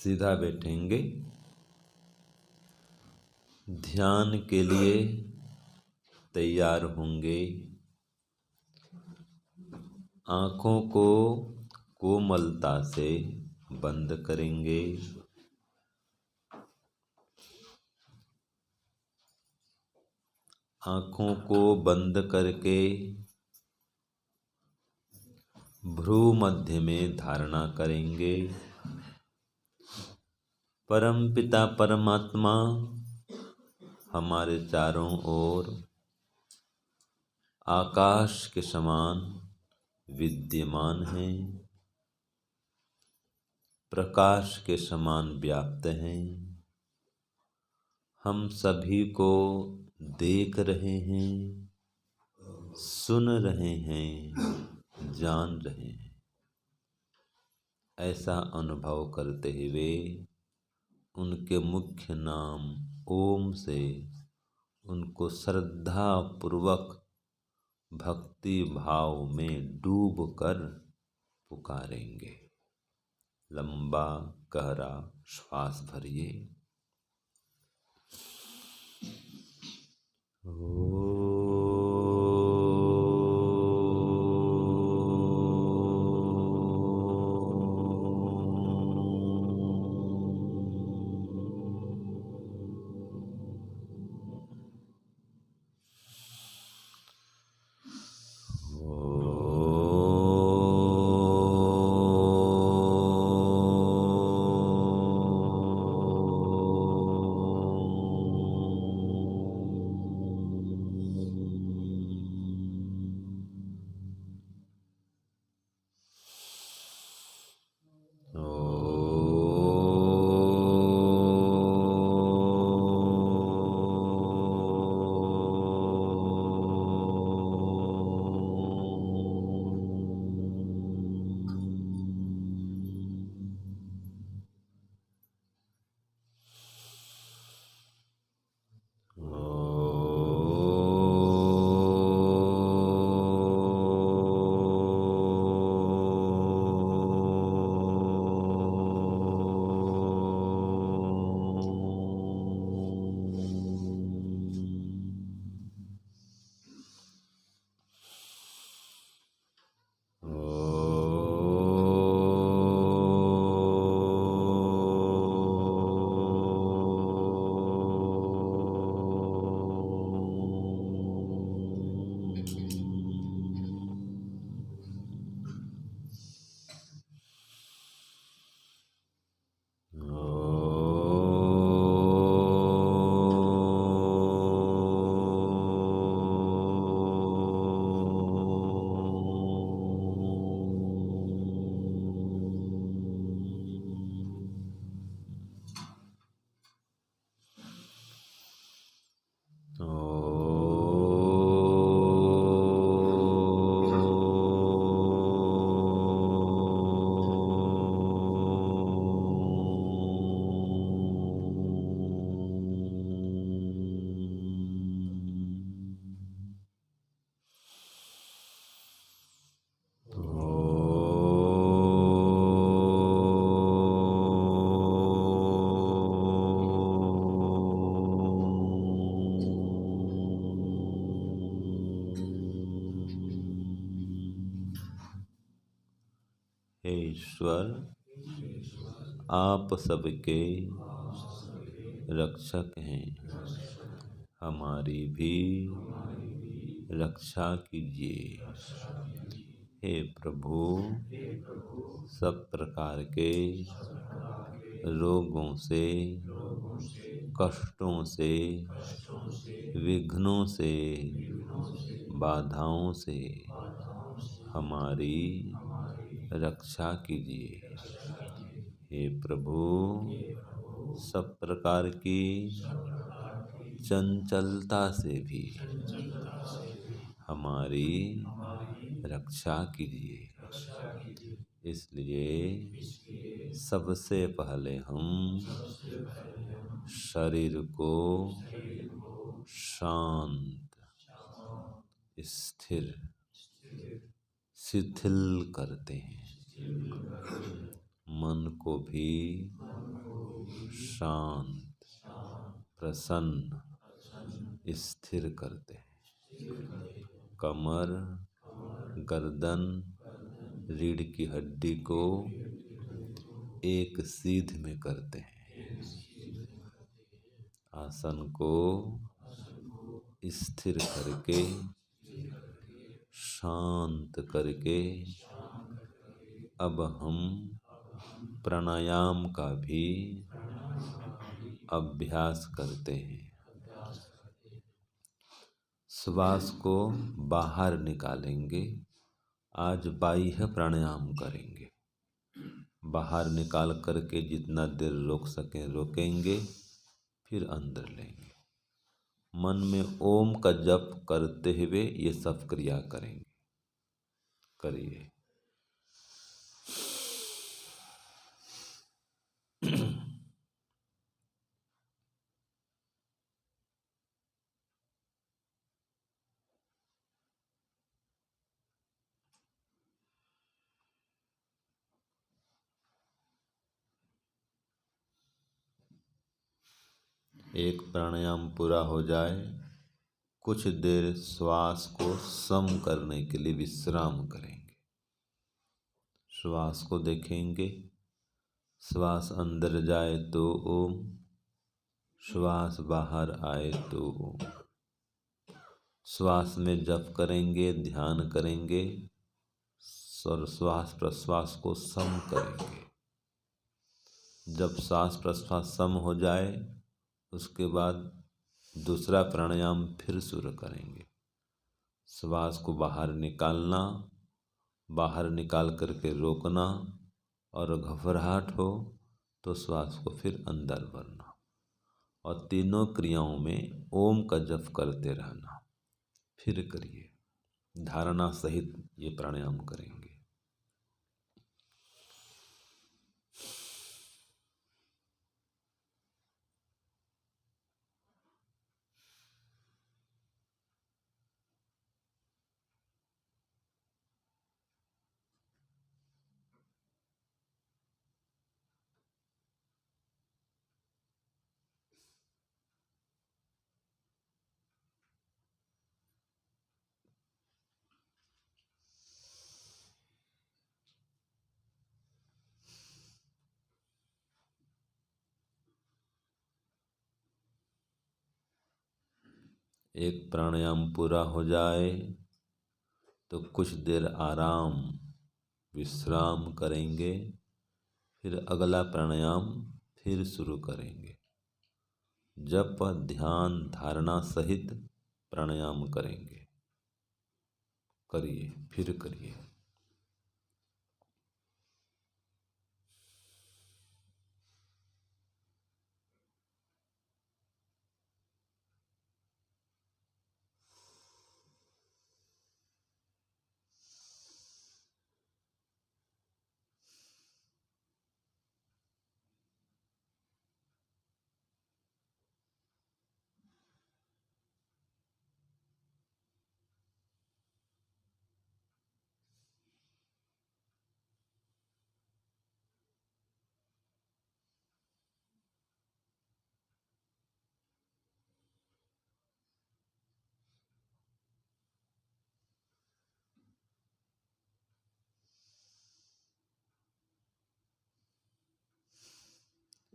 सीधा बैठेंगे। ध्यान के लिए तैयार होंगे। आँखों को कोमलता से बंद करेंगे। आँखों को बंद करके भ्रू मध्य में धारणा करेंगे। परमपिता परमात्मा हमारे चारों ओर आकाश के समान विद्यमान हैं, प्रकाश के समान व्याप्त हैं। हम सभी को देख रहे हैं, सुन रहे हैं, जान रहे हैं। ऐसा अनुभव करते हुए उनके मुख्य नाम ओम से उनको श्रद्धा पूर्वक भक्ति भाव में डूब कर पुकारेंगे। लंबा गहरा श्वास भरिए। हे ईश्वर, आप सबके रक्षक हैं, हमारी भी रक्षा कीजिए। हे प्रभु, सब प्रकार के रोगों से, कष्टों से, विघ्नों से, बाधाओं से हमारी रक्षा कीजिए। हे प्रभु, सब प्रकार की चंचलता से भी हमारी रक्षा कीजिए। इसलिए सबसे पहले हम शरीर को शांत, स्थिर, शिथिल करते हैं। मन को भी शांत, प्रसन्न, स्थिर करते हैं। कमर, गर्दन, रीढ़ की हड्डी को एक सीध में करते हैं। आसन को स्थिर करके, शांत करके अब हम प्राणायाम का भी अभ्यास करते हैं। श्वास को बाहर निकालेंगे। आज बाह्य प्राणायाम करेंगे। बाहर निकाल करके जितना देर रोक सकें रोकेंगे, फिर अंदर लेंगे। मन में ओम का जप करते हुए ये सब क्रिया करेंगे। करिए। एक प्राणायाम पूरा हो जाए, कुछ देर श्वास को सम करने के लिए विश्राम करेंगे। श्वास को देखेंगे। श्वास अंदर जाए तो ओम, श्वास बाहर आए तो ओम। श्वास में जप करेंगे, ध्यान करेंगे और श्वास प्रश्वास को सम करेंगे। जब श्वास प्रश्वास सम हो जाए, उसके बाद दूसरा प्राणायाम फिर शुरू करेंगे। श्वास को बाहर निकालना, बाहर निकाल करके रोकना, और घबराहट हो तो श्वास को फिर अंदर भरना, और तीनों क्रियाओं में ओम का जप करते रहना। फिर करिए। धारणा सहित ये प्राणायाम करेंगे। एक प्राणायाम पूरा हो जाए तो कुछ देर आराम विश्राम करेंगे, फिर अगला प्राणायाम फिर शुरू करेंगे। जप, ध्यान, धारणा सहित प्राणायाम करेंगे। करिए, फिर करिए।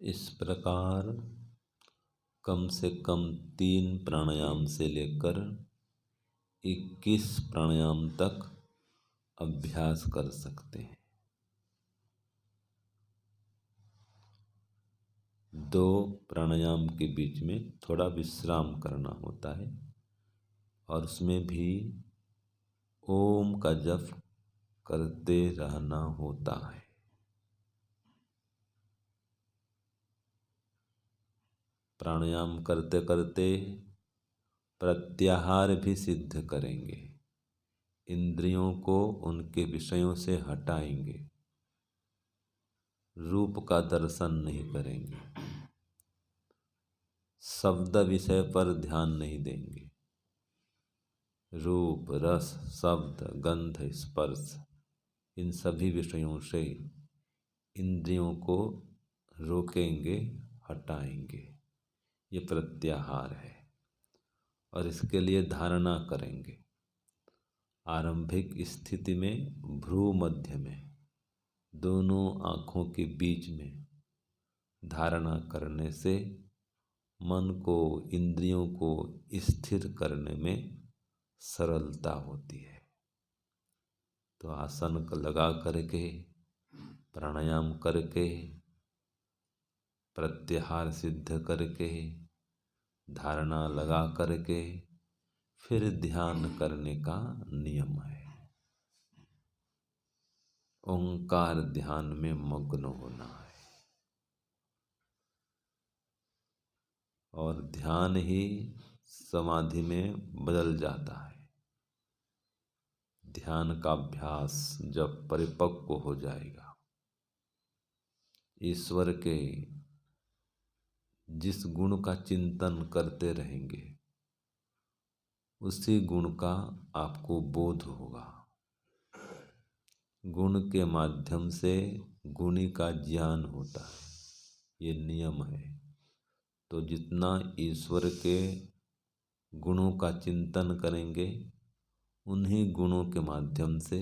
इस प्रकार कम से कम 3 प्राणायाम से लेकर 21 प्राणायाम तक अभ्यास कर सकते हैं। 2 प्राणायाम के बीच में थोड़ा विश्राम करना होता है, और उसमें भी ओम का जप करते रहना होता है। प्राणायाम करते करते प्रत्याहार भी सिद्ध करेंगे। इंद्रियों को उनके विषयों से हटाएंगे। रूप का दर्शन नहीं करेंगे। शब्द विषय पर ध्यान नहीं देंगे। रूप, रस, शब्द, गंध, स्पर्श, इन सभी विषयों से इंद्रियों को रोकेंगे, हटाएंगे। ये प्रत्याहार है और इसके लिए धारणा करेंगे। आरंभिक स्थिति में भ्रू मध्य में दोनों आँखों के बीच में धारणा करने से मन को, इंद्रियों को स्थिर करने में सरलता होती है। तो आसन लगा करके, प्राणायाम करके, प्रत्याहार सिद्ध करके, धारणा लगा करके फिर ध्यान करने का नियम है। ओंकार ध्यान में मग्न होना है और ध्यान ही समाधि में बदल जाता है। ध्यान का अभ्यास जब परिपक्व हो जाएगा, ईश्वर के जिस गुण का चिंतन करते रहेंगे उसी गुण का आपको बोध होगा। गुण के माध्यम से गुणी का ज्ञान होता है, ये नियम है। तो जितना ईश्वर के गुणों का चिंतन करेंगे उन्हीं गुणों के माध्यम से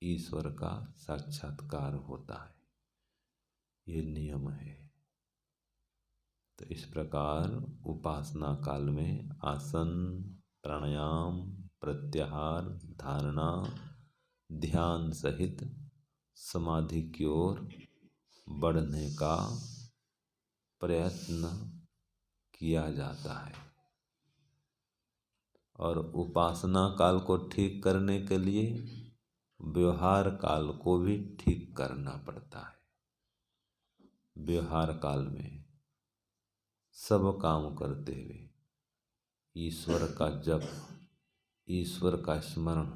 ईश्वर का साक्षात्कार होता है, ये नियम है। तो इस प्रकार उपासना काल में आसन, प्राणायाम, प्रत्याहार, धारणा, ध्यान सहित समाधि की ओर बढ़ने का प्रयत्न किया जाता है। और उपासना काल को ठीक करने के लिए व्यवहार काल को भी ठीक करना पड़ता है। व्यवहार काल में सब काम करते हुए ईश्वर का जप, ईश्वर का स्मरण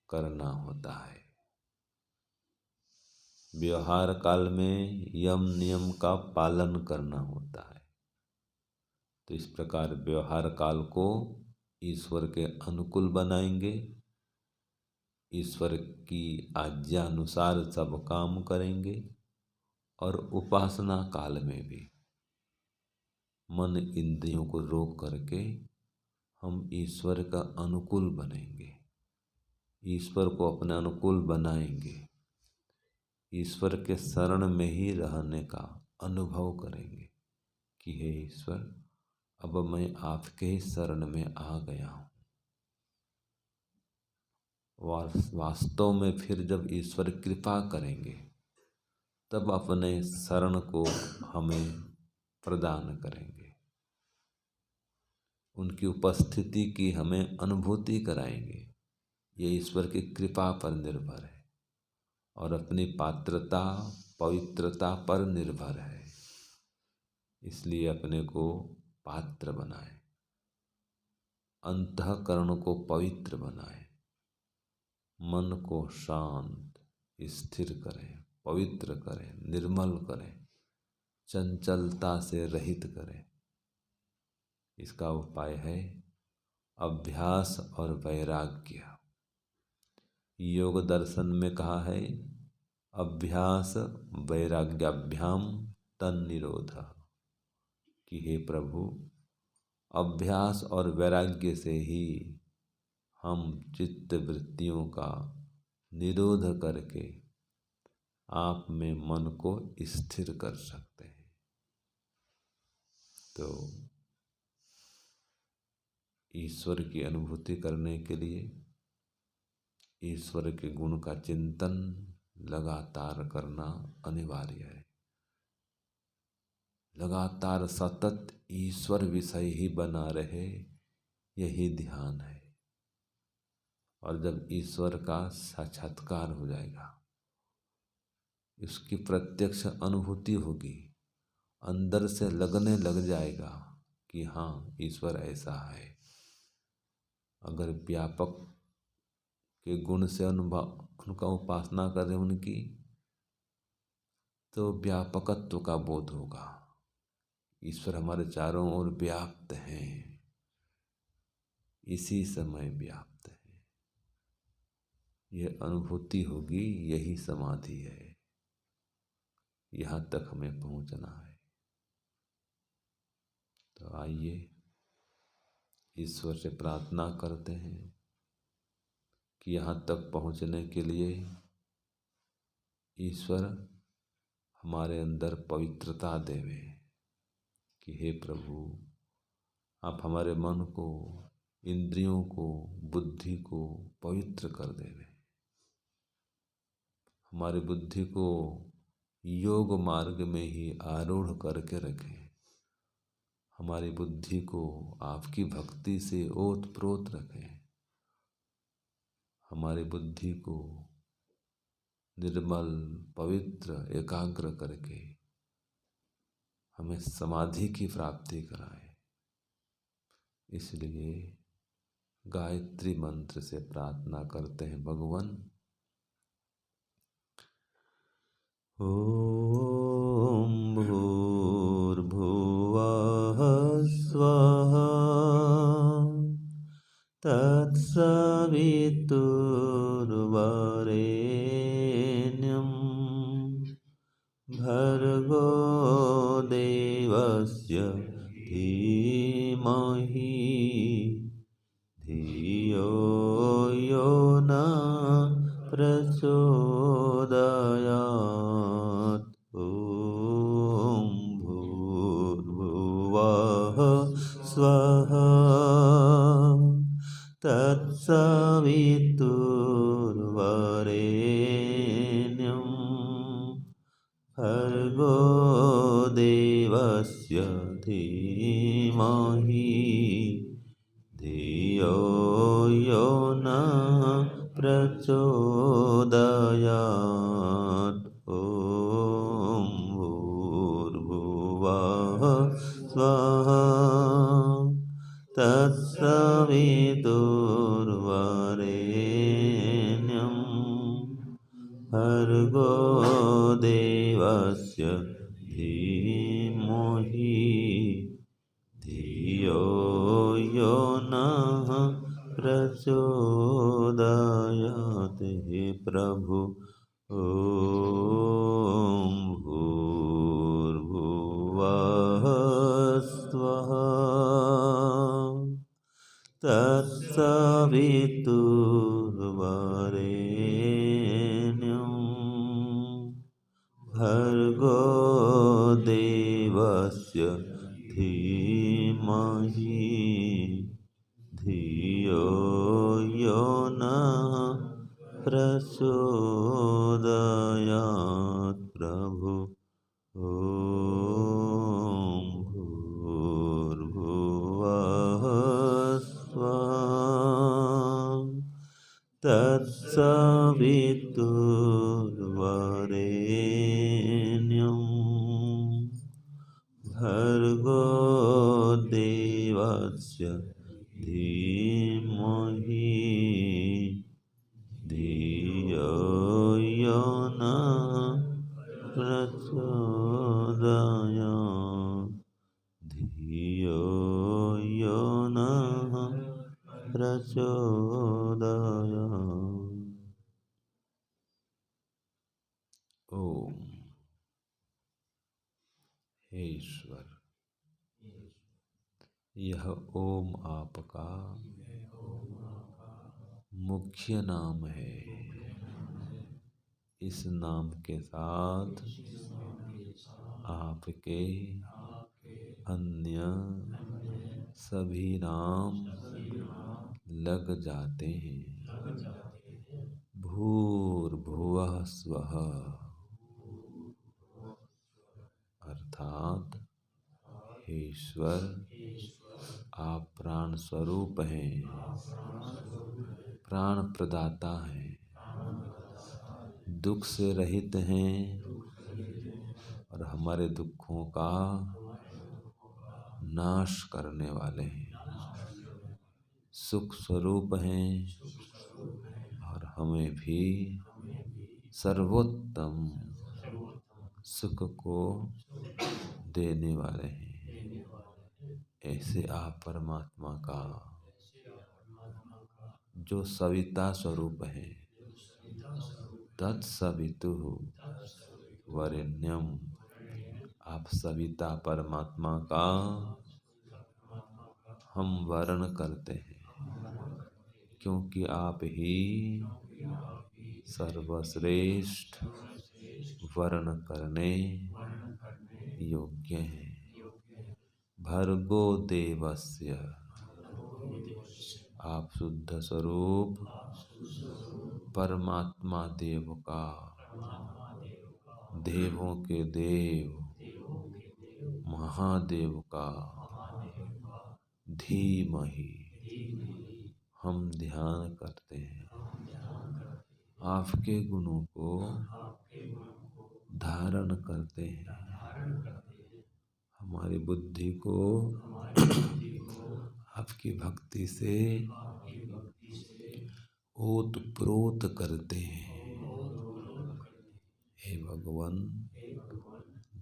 करना होता है। व्यवहार काल में यम नियम का पालन करना होता है। तो इस प्रकार व्यवहार काल को ईश्वर के अनुकूल बनाएंगे, ईश्वर की आज्ञा अनुसार सब काम करेंगे। और उपासना काल में भी मन इंद्रियों को रोक करके हम ईश्वर का अनुकूल बनेंगे, ईश्वर को अपने अनुकूल बनाएंगे, ईश्वर के शरण में ही रहने का अनुभव करेंगे कि हे ईश्वर, अब मैं आपके ही शरण में आ गया हूँ। वास्तव में फिर जब ईश्वर कृपा करेंगे तब अपने शरण को हमें प्रदान करेंगे, उनकी उपस्थिति की हमें अनुभूति कराएंगे। ये ईश्वर की कृपा पर निर्भर है और अपनी पात्रता, पवित्रता पर निर्भर है। इसलिए अपने को पात्र बनाएं, अंतःकरण को पवित्र बनाएं, मन को शांत स्थिर करें, पवित्र करें, निर्मल करें, चंचलता से रहित करें। इसका उपाय है अभ्यास और वैराग्य। योग दर्शन में कहा है अभ्यास वैराग्याभ्याम तन्निरोधः, कि हे प्रभु, अभ्यास और वैराग्य से ही हम चित्त वृत्तियों का निरोध करके आप में मन को स्थिर कर सकते हैं। तो ईश्वर की अनुभूति करने के लिए ईश्वर के गुण का चिंतन लगातार करना अनिवार्य है। लगातार सतत ईश्वर विषय ही बना रहे, यही ध्यान है। और जब ईश्वर का साक्षात्कार हो जाएगा, इसकी प्रत्यक्ष अनुभूति होगी, अंदर से लगने लग जाएगा कि हाँ, ईश्वर ऐसा है। अगर व्यापक के गुण से उनका उपासना करें उनकी, तो व्यापकत्व का बोध होगा। ईश्वर हमारे चारों ओर व्याप्त हैं, इसी समय व्याप्त है, यह अनुभूति होगी। यही समाधि है। यहाँ तक हमें पहुँचना है। तो आइए ईश्वर से प्रार्थना करते हैं कि यहाँ तक पहुँचने के लिए ईश्वर हमारे अंदर पवित्रता देवे। कि हे प्रभु, आप हमारे मन को, इंद्रियों को, बुद्धि को पवित्र कर देवे। हमारी बुद्धि को योग मार्ग में ही आरूढ़ करके रखें। हमारी बुद्धि को आपकी भक्ति से ओत-प्रोत रखें। हमारी बुद्धि को निर्मल, पवित्र, एकाग्र करके हमें समाधि की प्राप्ति कराए। इसलिए गायत्री मंत्र से प्रार्थना करते हैं भगवान। ओम भूर्भुवः स्वः तत्सवितुर्वरेण्यं भर्गो देवस्य धीमहि धियो यो न प्रचोदयात्। ॐ भूर्भुवः स्वः तत्सवितुर्वरेण्यं भर्गो देवस्य धीमहि धियो यो न प्रचोदयात्। ॐ भूर्भुवः स्वः तत्सवितुर्वरेण्यं भर्गो देवस्य धीमहि धियो यो नः प्रचोदयात्। हे प्रभु, ॐ भूर्भुवः स्वः तत्सवितुर्वरेण्यं भर्गो देवस्य धीमहि धियो यो नः प्रचोदयात्। प्रभु, ॐ भूर्भुवः स्वः तत्सवितुर्वरेण्यं भर्गो देवस्य धीमहि धियो यो नः प्रचोदयात्। धियो यो नः प्रचोदयात्। ओम। हे ईश्वर, यह ओम आपका मुख्य नाम है। इस नाम के साथ आपके अन्य सभी नाम लग जाते हैं। भूर्भुवः स्वः अर्थात हे ईश्वर, आप प्राण स्वरूप हैं, प्राण प्रदाता हैं, दुख से रहित हैं और हमारे दुखों का नाश करने वाले हैं। सुख स्वरूप हैं और हमें भी सर्वोत्तम सुख को देने वाले हैं। ऐसे आप परमात्मा का जो सविता स्वरूप है, तत्सवितुः वरेण्यम, आप सविता परमात्मा का हम वर्ण करते हैं, क्योंकि आप ही सर्वश्रेष्ठ वर्ण करने योग्य हैं। भर्गो देवस्य, आप शुद्ध स्वरूप परमात्मा देव का, देवों के देव महादेव का धीमहि हम ध्यान करते हैं। आपके गुणों को धारण करते हैं। हमारी बुद्धि को आपकी भक्ति से ओतप्रोत करते हैं। हे भगवान,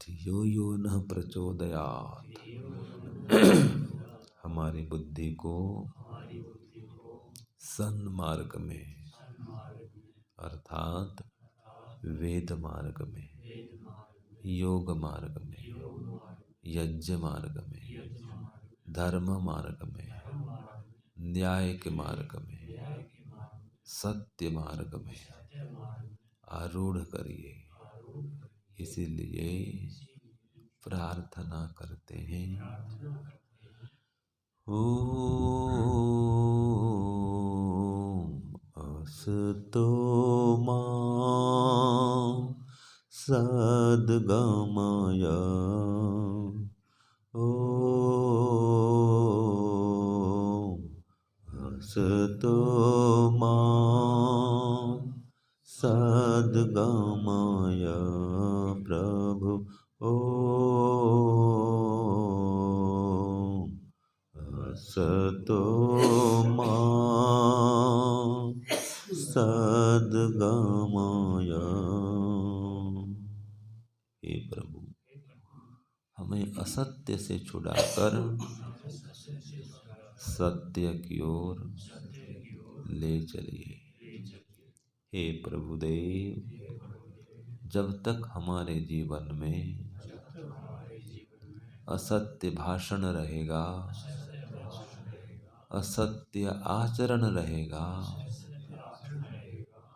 धियो यो न प्रचोदयात्, हमारी बुद्धि को सन्मार्ग में अर्थात वेद मार्ग में, योग मार्ग में, यज्ञ मार्ग में, धर्म मार्ग में, न्याय के मार्ग में, सत्य मार्ग में आरूढ़ करिए। इसीलिए प्रार्थना करते हैं। ओम असतो मा सद्गमय, ओम असतो मा सद्गमय प्रभु, ओम असतो मा सद्गमय। हे प्रभु, हमें असत्य से छुड़ाकर सत्य की ओर ले चलिए। हे प्रभुदेव, जब तक हमारे जीवन में असत्य भाषण रहेगा, असत्य आचरण रहेगा,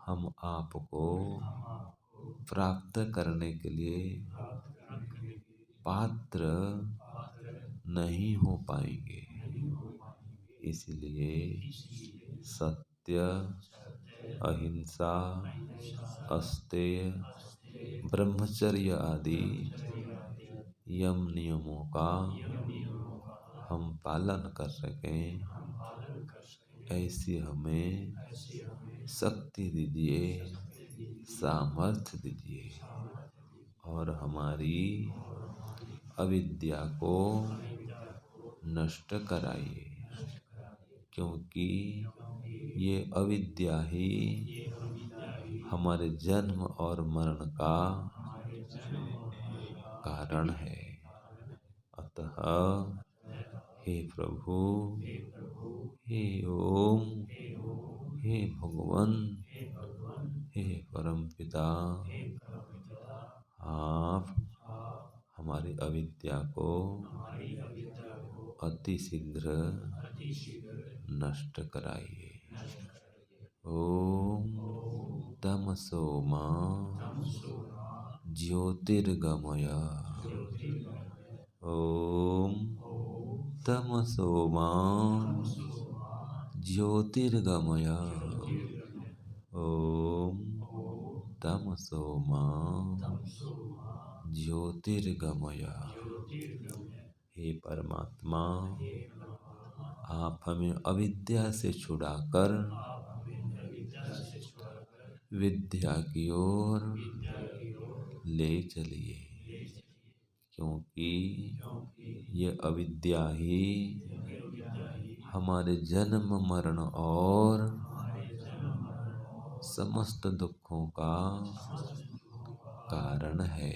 हम आपको प्राप्त करने के लिए पात्र नहीं हो पाएंगे। इसलिए सत्य, अहिंसा, अस्तेय, ब्रह्मचर्य आदि यम नियमों का हम पालन कर सकें, ऐसी हमें शक्ति दीजिए, सामर्थ्य दीजिए और हमारी अविद्या को नष्ट कराइए, क्योंकि ये अविद्या ही हमारे जन्म और मरण का कारण है। अतः हे प्रभु, हे ओम, हे भगवान, हे परमपिता, आप हमारी अविद्या को अति शीघ्र नष्ट कराइए। ओम तमसो मा ज्योतिर्गमय, ओम तमसो मा ज्योतिर्गमय, ओम तमसो मा ज्योतिर्गमय। हे परमात्मा, आप हमें अविद्या से छुड़ाकर विद्या की ओर ले चलिए, क्योंकि ये अविद्या ही हमारे जन्म मरण और समस्त दुखों का कारण है।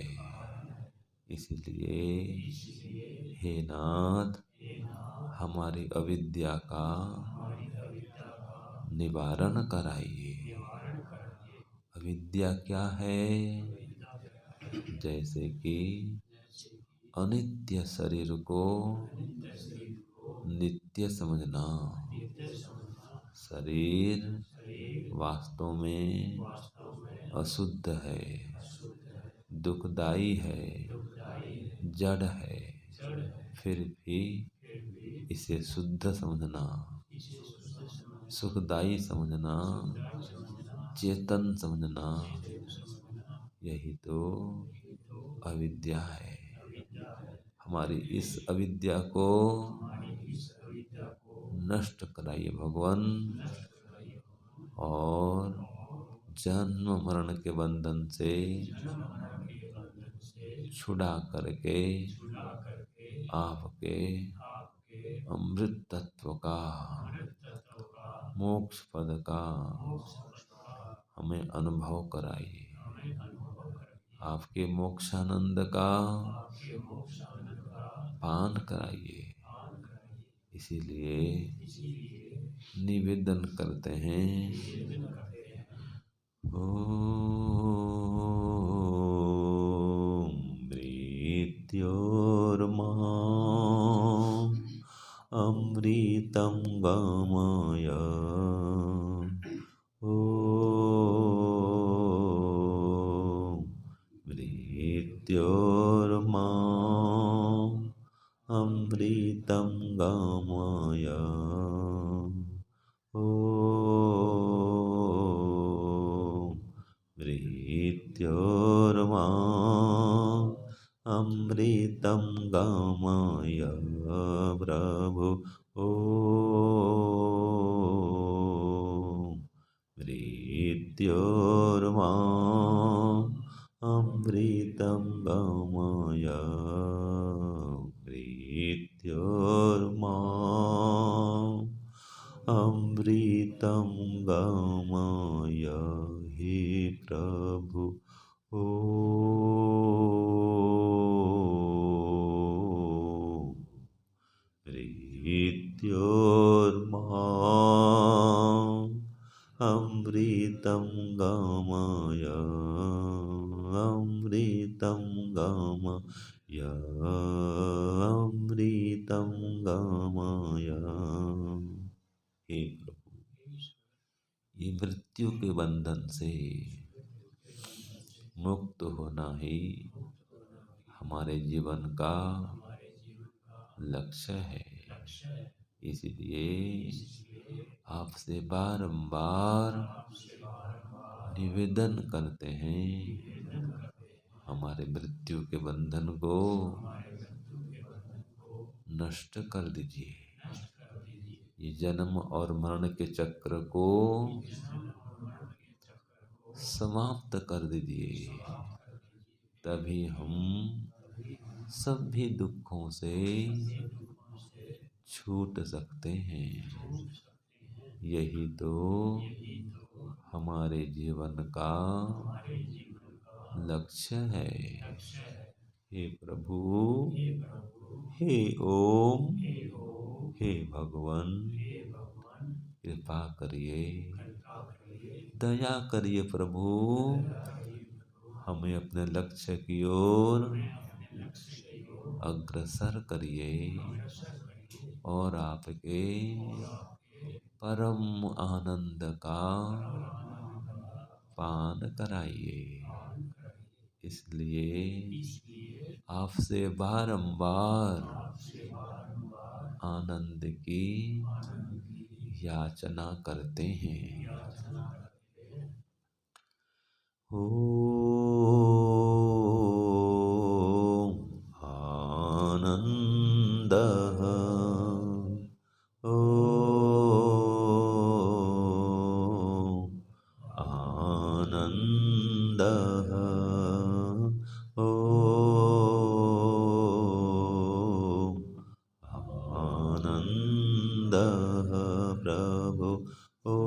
इसलिए हे नाथ, हमारी अविद्या का निवारण कराइए। अविद्या क्या है? जैसे कि अनित्य शरीर को नित्य नित्य समझना। शरीर वास्तव में अशुद्ध है, दुखदाई है, जड़ है, फिर भी इसे शुद्ध समझना, सुखदाई समझना, चेतन समझना, यही तो अविद्या है। हमारी इस अविद्या को नष्ट कराइए भगवान, और जन्म मरण के बंधन से छुड़ा करके आपके अमृत तत्व का, मोक्ष पद का हमें अनुभव कराइए। आपके मोक्षानंद का पान कराइए। इसीलिए निवेदन करते हैं, ओम मृत्योर्माम् अमृतं गमय। ओम मृत्योर्माम् अमृतं गमय। ओम मृत्योर्माम् अमृतं गमय प्रभु। ओम मृत्योर्माम् अमृतं गमय। मृत्योर्माम् अमृतं गमय हे प्रभु। ओम मृत्योर्माम् अमृतं गमय। अमृतं गमय। अमृतं गमय हे प्रभु। ये मृत्यु के बंधन से मुक्त होना ही हमारे जीवन का लक्ष्य है। इसलिए आपसे बारंबार निवेदन करते हैं, हमारे मृत्यु के बंधन को नष्ट कर दीजिए। ये जन्म और मरण के चक्र को समाप्त कर दीजिए। तभी हम सभी दुखों से छूट सकते हैं। यही तो हमारे जीवन का लक्ष्य है। हे प्रभु, हे ओम, हे भगवान, कृपा करिए, दया करिए प्रभु, हमें अपने लक्ष्य की ओर अग्रसर करिए और आपके परम आनंद का पान कराइए। इसलिए आपसे बारंबार आनंद की याचना करते हैं। ओम आनंदः। ओम आनंदः। ओम आनंदः प्रभु। ओम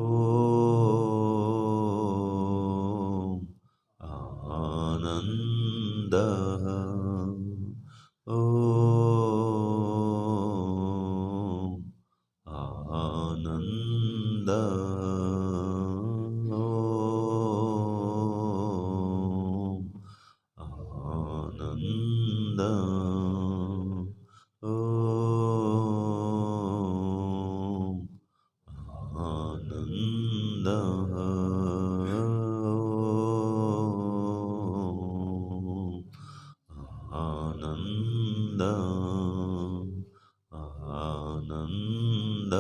आनंदः। ओम आनंदः। ओम आनंदः। ओम आनंद आनंद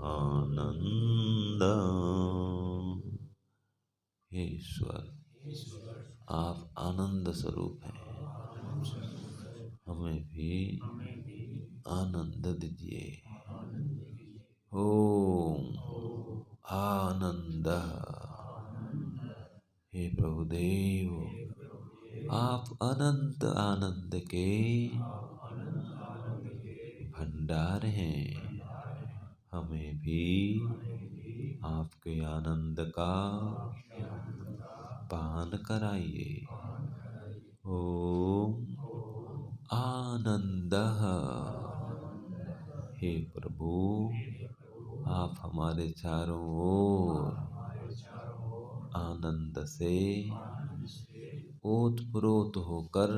आनंद। हे ईश्वर, आप आनंद स्वरूप हैं, हमें भी आनंद दीजिए। ओम आनंद। हे प्रभुदेव, आप अनंत आनंद के भंडार हैं, हमें भी आपके आनंद का पान कराइए। ओम आनंद। हे प्रभु, आप हमारे चारों ओर आनंद से ओतप्रोत होकर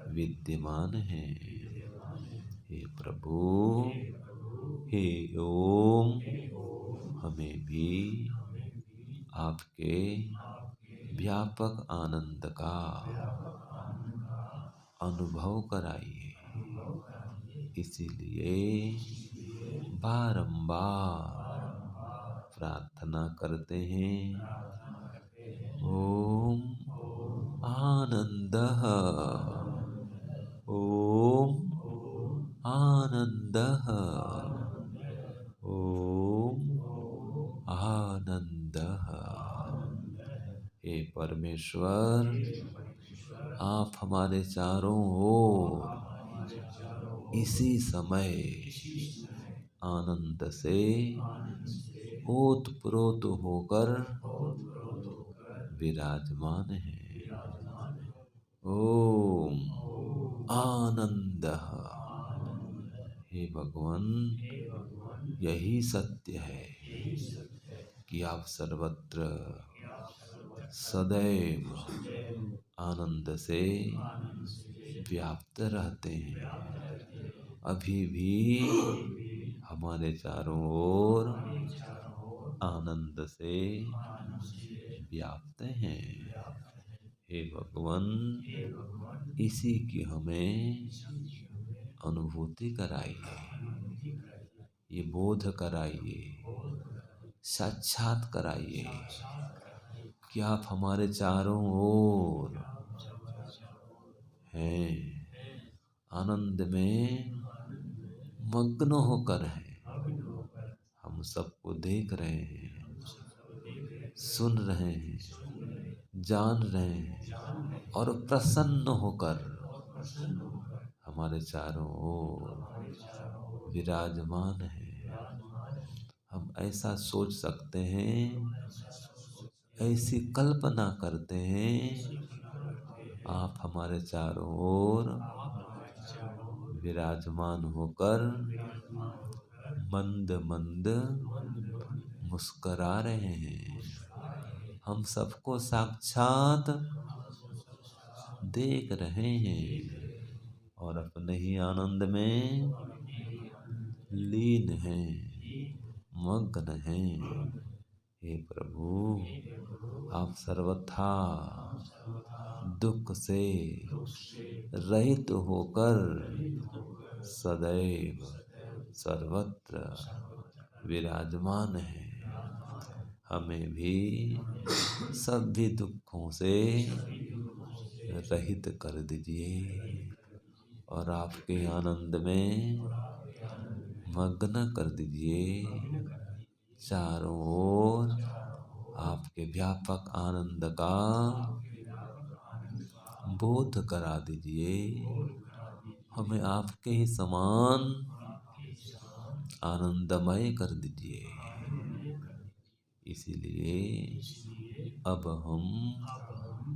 विद्यमान हैं। हे प्रभु, हे ओम, हमें भी आपके व्यापक आनंद का अनुभव कराइए। इसीलिए बारंबार प्रार्थना करते हैं। ओम आनंद, ओम आनंद, ओम आनंद। हे परमेश्वर, आप हमारे चारों ओर इसी समय आनंद से ओतप्रोत होकर विराजमान हैं। ओम आनंद। हे भगवान, यही सत्य है कि आप सर्वत्र सदैव आनंद से व्याप्त रहते हैं। अभी भी हमारे चारों ओर आनंद से व्याप्त हैं। हे भगवान, इसी की हमें अनुभूति कराइए, ये बोध कराइए, साक्षात कराइए कि आप हमारे चारों ओर हैं, आनंद में मग्न होकर हैं, हम सबको देख रहे हैं, सुन रहे हैं, जान रहे हैं और प्रसन्न होकर हमारे चारों ओर विराजमान हैं। हम ऐसा सोच सकते हैं, ऐसी कल्पना करते हैं, आप हमारे चारों ओर विराजमान होकर मंद मंद मुस्करा रहे हैं। हम सबको साक्षात देख रहे हैं और अपने ही आनंद में लीन हैं, मग्न हैं। हे प्रभु, आप सर्वथा दुख से रहित होकर सदैव सर्वत्र विराजमान हैं। हमें भी सभी दुखों से रहित कर दीजिए और आपके आनंद में मग्न कर दीजिए। चारों ओर आपके व्यापक आनंद का बोध करा दीजिए। हमें आपके ही समान आनंदमय कर दीजिए। इसीलिए अब हम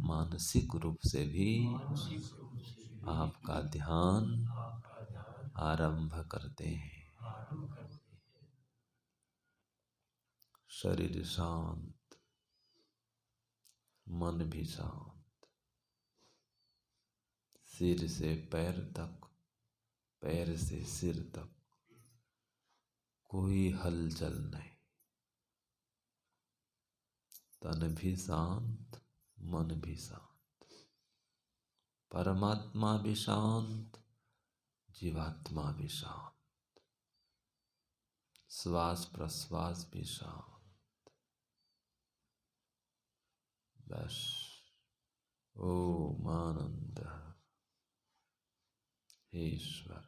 मानसिक रूप से भी आपका ध्यान आरंभ करते हैं। शरीर शांत, मन भी शांत, सिर से पैर तक, पैर से सिर तक कोई हलचल नहीं। तन भी शांत, मन भी शांत। परमात्मा भी शांत, जीवात्मा भी शांत, श्वास प्रश्वास भी शांत। बस ओम आनंद। हे ईश्वर,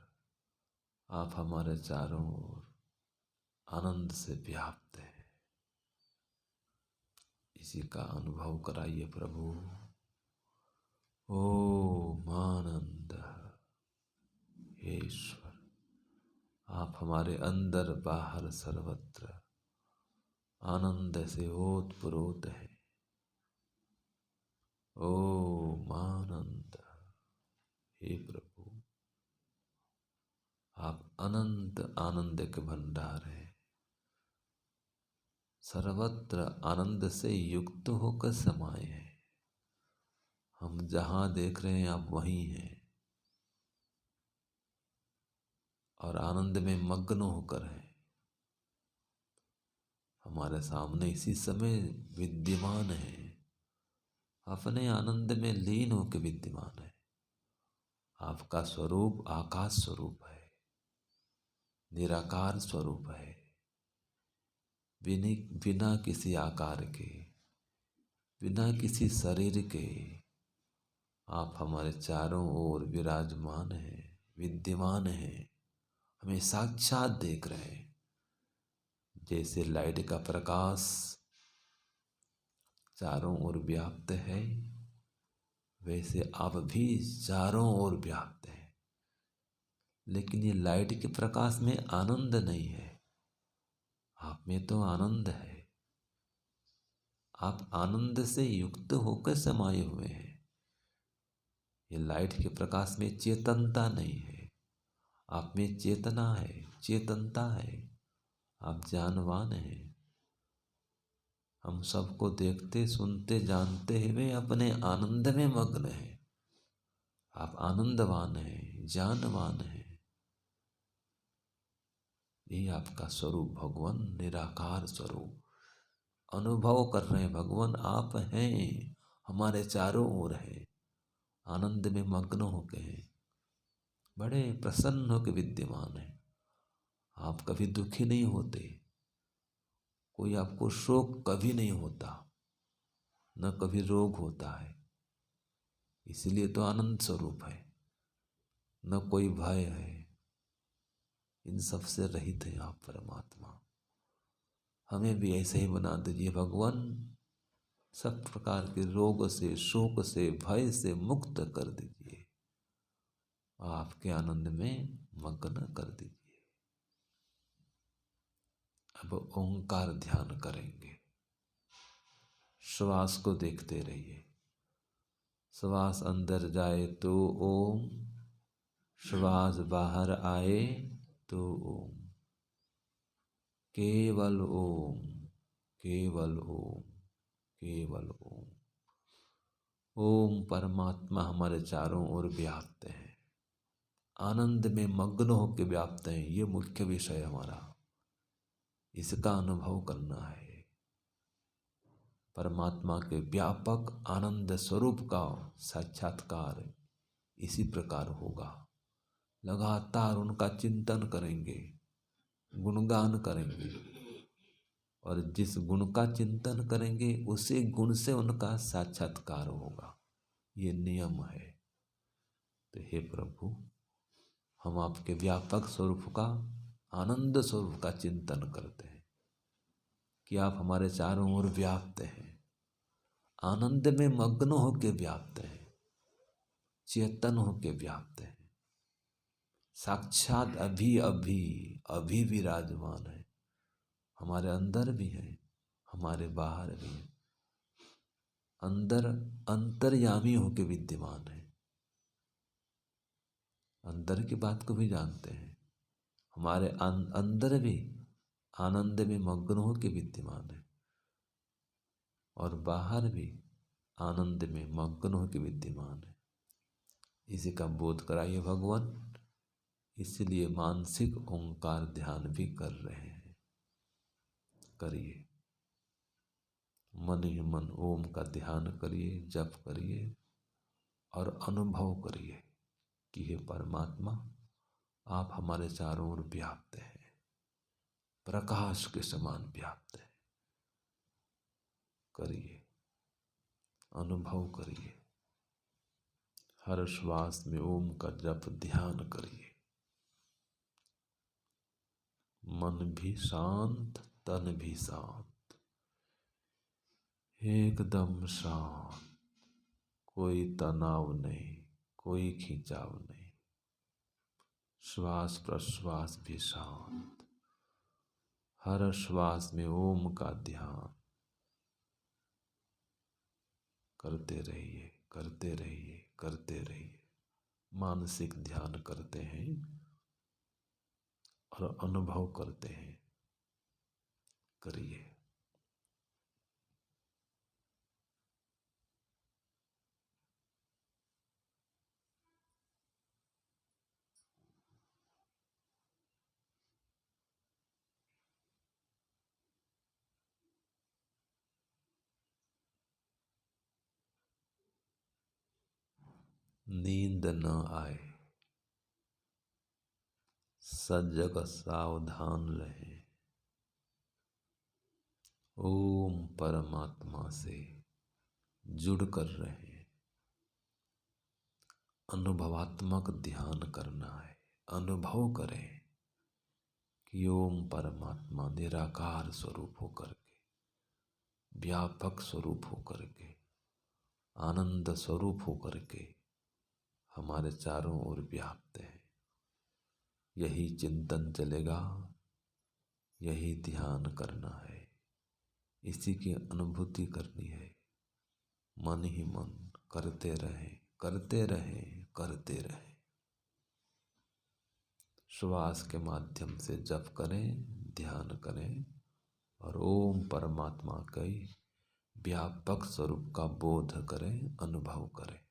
आप हमारे चारों ओर आनंद से व्याप्त हैं, इसी का अनुभव कराइए प्रभु। ओम आनंद। हे ईश्वर, आप हमारे अंदर बाहर सर्वत्र आनंद से ओतप्रोत है। ओम आनंद। हे प्रभु, आप अनंत आनंद के भंडार हैं, सर्वत्र आनंद से युक्त होकर समाये हैं। हम जहाँ देख रहे हैं आप वहीं हैं और आनंद में मग्न होकर हैं। हमारे सामने इसी समय विद्यमान है, अपने आनंद में लीन होकर विद्यमान है। आपका स्वरूप आकाश स्वरूप है, निराकार स्वरूप है, बिना किसी आकार के, बिना किसी शरीर के आप हमारे चारों ओर विराजमान हैं, विद्यमान हैं, हमें साक्षात देख रहे हैं। जैसे लाइट का प्रकाश चारों ओर व्याप्त है, वैसे आप भी चारों ओर व्याप्त हैं। लेकिन ये लाइट के प्रकाश में आनंद नहीं है, आप में तो आनंद है। आप आनंद से युक्त होकर समाये हुए हैं। ये लाइट के प्रकाश में चेतनता नहीं है, आप में चेतना है, चेतनता है, आप जानवान हैं। हम सबको देखते सुनते जानते हुए अपने आनंद में मग्न हैं। आप आनंदवान हैं, जानवान हैं। ये आपका स्वरूप भगवान, निराकार स्वरूप अनुभव कर रहे हैं। भगवान आप हैं, हमारे चारों ओर हैं, आनंद में मग्न होके हैं, बड़े प्रसन्न होकर विद्यमान हैं। आप कभी दुखी नहीं होते, कोई आपको शोक कभी नहीं होता, न कभी रोग होता है। इसलिए तो आनंद स्वरूप है, न कोई भय है। इन सब से रहित है आप परमात्मा। हमें भी ऐसे ही बना दीजिए भगवान, सब प्रकार के रोग से, शोक से, भय से मुक्त कर दीजिए, आपके आनंद में मग्न कर दीजिए। अब ओंकार ध्यान करेंगे। श्वास को देखते रहिए। श्वास अंदर जाए तो ओम, श्वास बाहर आए तो ओम। केवल ओम, केवल ओम, केवल ओम। ओम परमात्मा हमारे चारों ओर व्याप्त है, आनंद में मग्न होकर व्याप्त हैं। ये मुख्य विषय हमारा, इसका अनुभव करना है। परमात्मा के व्यापक आनंद स्वरूप का साक्षात्कार इसी प्रकार होगा। लगातार उनका चिंतन करेंगे, गुणगान करेंगे, और जिस गुण का चिंतन करेंगे उसी गुण से उनका साक्षात्कार होगा। ये नियम है। तो हे प्रभु, हम आपके व्यापक स्वरूप का, आनंद स्वरूप का चिंतन करते हैं कि आप हमारे चारों ओर व्याप्त हैं, आनंद में मग्न होकर व्याप्त हैं, चेतन होकर व्याप्त हैं, साक्षात अभी अभी अभी विराजमान है। हमारे अंदर भी है, हमारे बाहर भी है, अंदर अंतर्यामी होकर विद्यमान है। अंदर की बात को भी जानते हैं, हमारे अंदर भी आनंद में मग्न होकर विद्यमान है, और बाहर भी आनंद में मग्न होकर विद्यमान है। इसी का बोध कराइए भगवान। इसलिए मानसिक ओंकार ध्यान भी कर रहे हैं। करिए, मन ही मन ओम का ध्यान करिए, जप करिए, और अनुभव करिए कि हे परमात्मा, आप हमारे चारों ओर व्याप्त हैं, प्रकाश के समान व्याप्त हैं। करिए, अनुभव करिए। हर श्वास में ओम का जप ध्यान करिए। मन भी शांत, तन भी शांत, एकदम शांत, कोई तनाव नहीं, कोई खिंचाव नहीं। श्वास प्रश्वास भी शांत, हर श्वास में ओम का ध्यान करते रहिए, करते रहिए, करते रहिए। मानसिक ध्यान करते हैं और अनुभव करते हैं। करिए। नींद न आए, सजग सावधान रहे। ओम परमात्मा से जुड़कर रहे। अनुभवात्मक ध्यान करना है। अनुभव करें कि ओम परमात्मा निराकार स्वरूप होकर के, व्यापक स्वरूप होकर के, आनंद स्वरूप होकर के हमारे चारों ओर व्याप्त है। यही चिंतन चलेगा, यही ध्यान करना है, इसी की अनुभूति करनी है। मन ही मन करते रहें, करते रहें, करते रहें। श्वास के माध्यम से जप करें, ध्यान करें और ओम परमात्मा के व्यापक स्वरूप का बोध करें, अनुभव करें।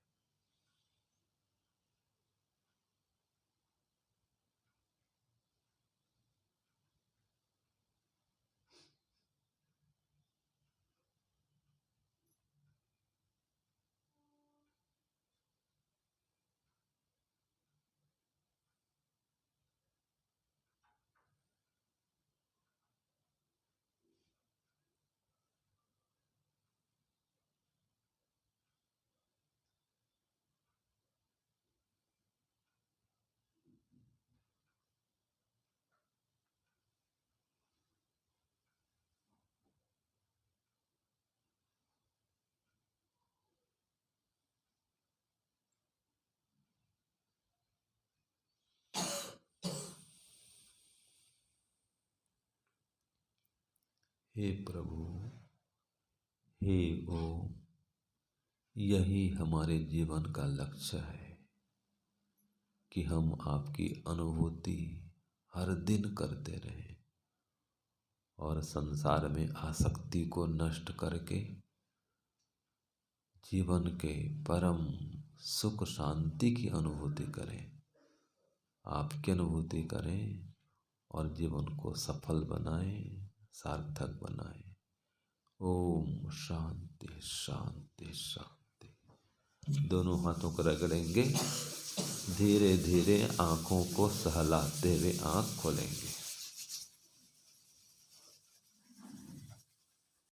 हे प्रभु, हे ओम, यही हमारे जीवन का लक्ष्य है कि हम आपकी अनुभूति हर दिन करते रहें और संसार में आसक्ति को नष्ट करके जीवन के परम सुख शांति की अनुभूति करें। आपकी अनुभूति करें और जीवन को सफल बनाएं, सार्थक बनाएं। ओम शांति शांति शांति। दोनों हाथों को रगड़ेंगे, धीरे धीरे आँखों को सहलाते हुए आँख खोलेंगे।